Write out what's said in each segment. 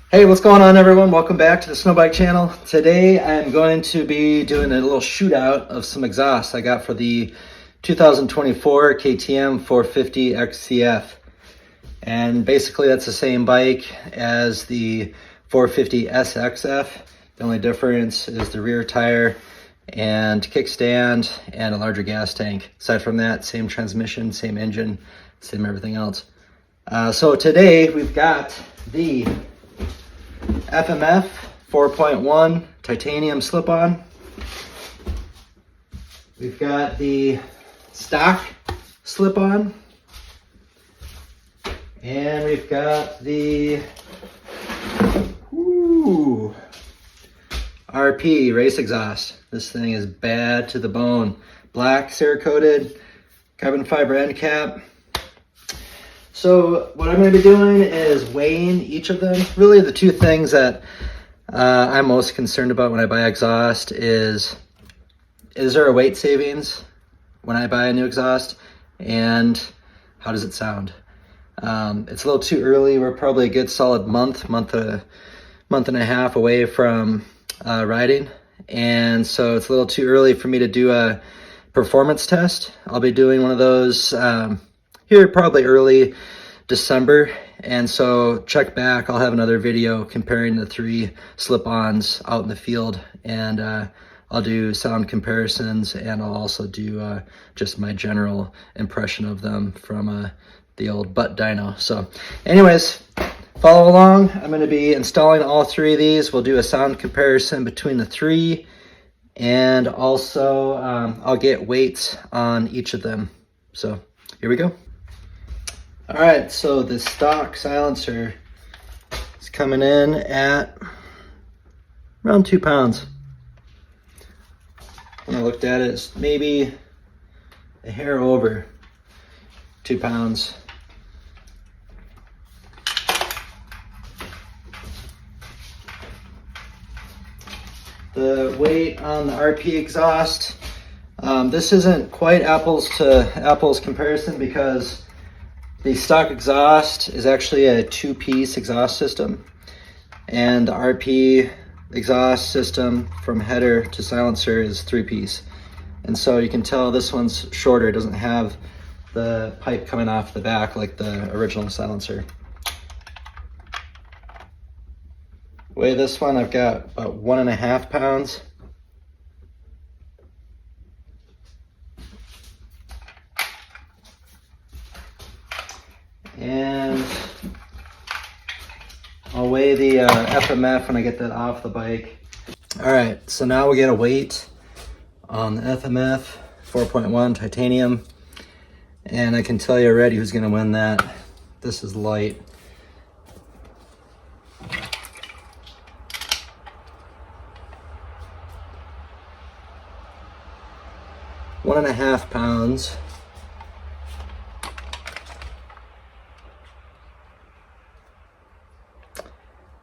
Hey, what's going on everyone? Welcome back to the Snowbike channel. Today I'm going to be doing a little shootout of some exhaust I got for the 2024 KTM 450 XCF. And basically that's the same bike as the 450 SXF. The only difference is the rear tire and kickstand and a larger gas tank. Aside from that, same transmission, same engine, same everything else. So today we've got the FMF 4.1 titanium slip-on. We've got the stock slip-on. And we've got the RP race exhaust. This thing is bad to the bone. Black, Cerakoted, carbon fiber end cap. So what I'm going to be doing is weighing each of them. Really the two things that I'm most concerned about when I buy exhaust is there a weight savings when I buy a new exhaust, and how does it sound? It's a little too early. We're probably a good solid month and a half away from riding, and so it's a little too early for me to do a performance test. I'll be doing one of those here probably early December, and so check back. I'll have another video comparing the three slip-ons out in the field, and I'll do sound comparisons, and I'll also do just my general impression of them from the old butt dyno. So anyways, follow along. I'm going to be installing all three of these. We'll do a sound comparison between the three, and also I'll get weights on each of them. So here we go. All right, so the stock silencer is coming in at around 2 pounds. When I looked at it, it's maybe a hair over 2 pounds. The weight on the RP exhaust, this isn't quite apples to apples comparison, because the stock exhaust is actually a two-piece exhaust system, and the RP exhaust system from header to silencer is three-piece. And so you can tell this one's shorter. It doesn't have the pipe coming off the back like the original silencer. Weigh this one, I've got about 1.5 pounds. And I'll weigh the FMF when I get that off the bike. All right, so now we get a weight on the FMF 4.1 titanium, and I can tell you already who's gonna win that. This is light. One and a half pounds.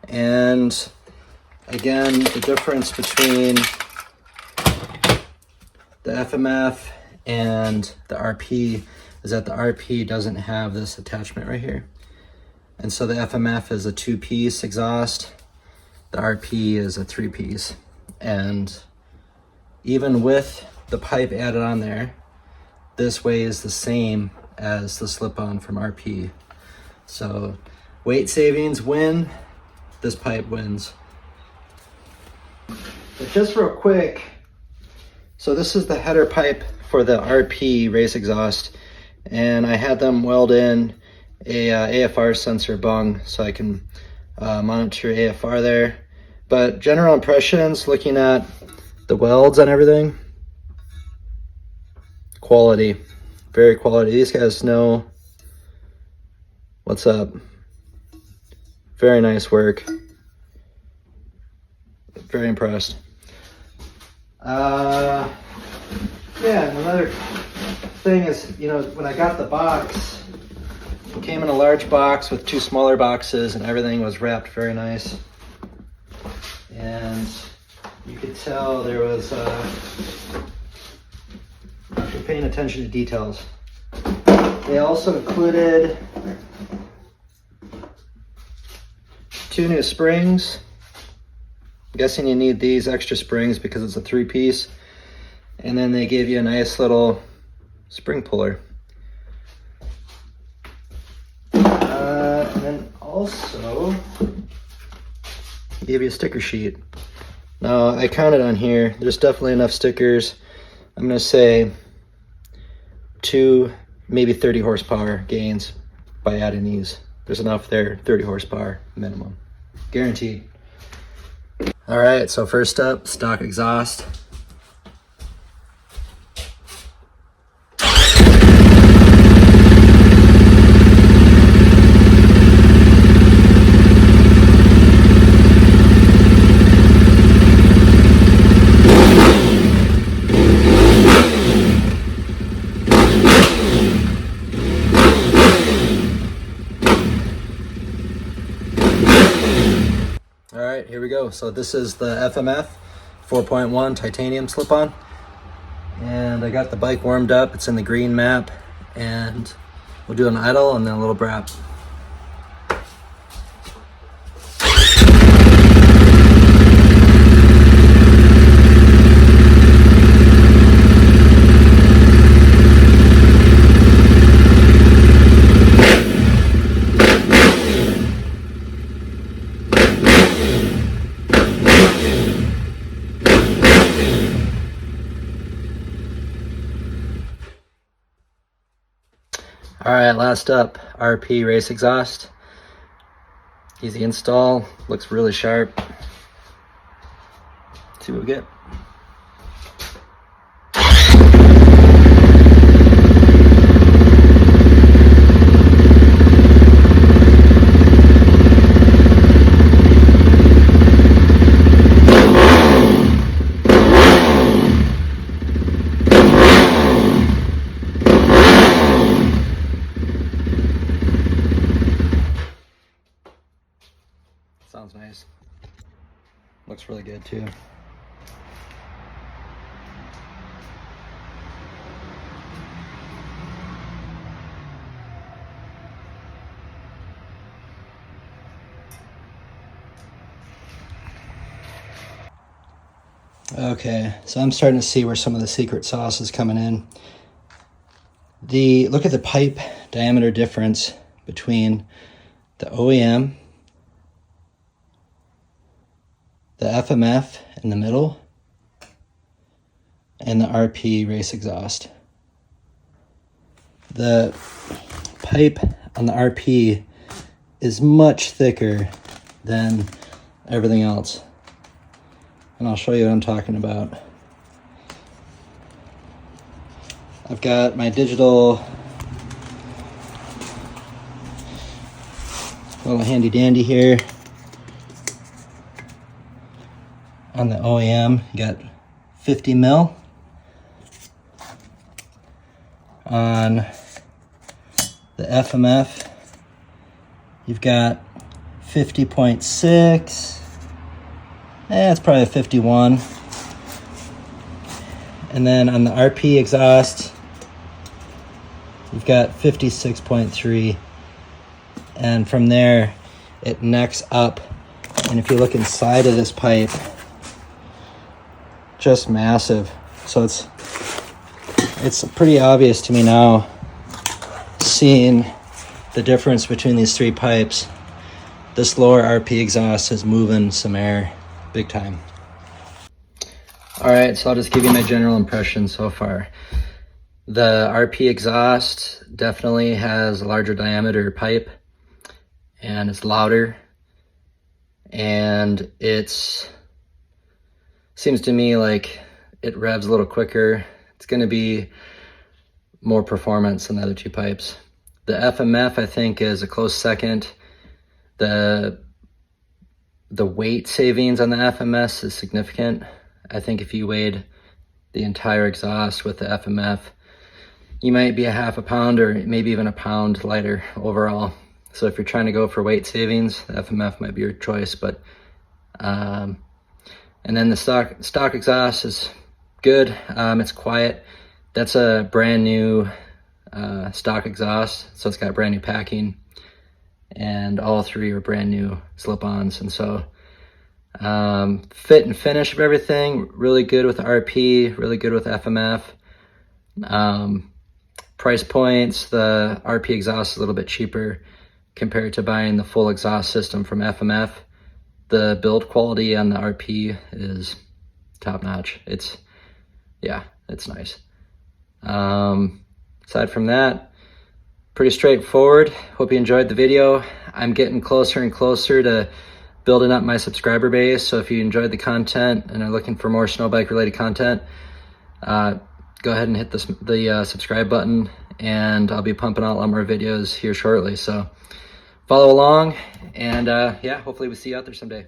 And again, the difference between the FMF and the RP is that the RP doesn't have this attachment right here. And so the FMF is a two-piece exhaust, the RP is a three-piece. And even with the pipe added on there, this weighs the same as the slip-on from RP. So weight savings win. This pipe wins. But just real quick, so this is the header pipe for the RP race exhaust, and I had them weld in a AFR sensor bung so I can monitor AFR there. But general impressions, looking at the welds and everything, quality, very quality. These guys know what's up. Very nice work. Very impressed. Yeah, and another thing is, when I got the box, it came in a large box with two smaller boxes, and everything was wrapped very nice. And you could tell there was paying attention to details. They also included 2 new springs. I'm guessing you need these extra springs because it's a 3-piece. And then they gave you a nice little spring puller. And then also gave you a sticker sheet. Now I counted on here, there's definitely enough stickers. I'm gonna say 2, maybe 30 horsepower gains by adding these. There's enough there, 30 horsepower minimum, guaranteed. All right, so first up, stock exhaust. All right, here we go. So this is the FMF 4.1 titanium slip-on. And I got the bike warmed up. It's in the green map. And we'll do an idle and then a little brap. All right, last up, RP race exhaust. Easy install, looks really sharp. Let's see what we get. Sounds nice. Looks really good too. Okay, so I'm starting to see where some of the secret sauce is coming in. Look at the pipe diameter difference between the OEM, the FMF in the middle, and the RP race exhaust. The pipe on the RP is much thicker than everything else. And I'll show you what I'm talking about. I've got my digital little handy dandy here. On the OEM, you got 50 mil. On the FMF, you've got 50.6. It's probably a 51. And then on the RP exhaust, you've got 56.3. And from there, it necks up. And if you look inside of this pipe, just massive. So it's pretty obvious to me now, seeing the difference between these 3 pipes. This lower RP exhaust is moving some air big time. All right, so I'll just give you my general impression so far. The RP exhaust definitely has a larger diameter pipe, and it's louder, and seems to me like it revs a little quicker. It's going to be more performance than the other 2 pipes. The FMF, I think, is a close second. The weight savings on the FMS is significant. I think if you weighed the entire exhaust with the FMF, you might be a half a pound or maybe even a pound lighter overall. So if you're trying to go for weight savings, the FMF might be your choice. But and then the stock exhaust is good. It's quiet. That's a brand new stock exhaust, so it's got brand new packing. and all 3 are brand new slip-ons. And so fit and finish of everything, really good with RP, really good with FMF. Price points, the RP exhaust is a little bit cheaper compared to buying the full exhaust system from FMF. The build quality on the RP is top notch. It's nice. Aside from that, pretty straightforward. Hope you enjoyed the video. I'm getting closer and closer to building up my subscriber base. So if you enjoyed the content and are looking for more snow bike related content, go ahead and hit the subscribe button, and I'll be pumping out a lot more videos here shortly. So follow along, and yeah, hopefully we'll see you out there someday.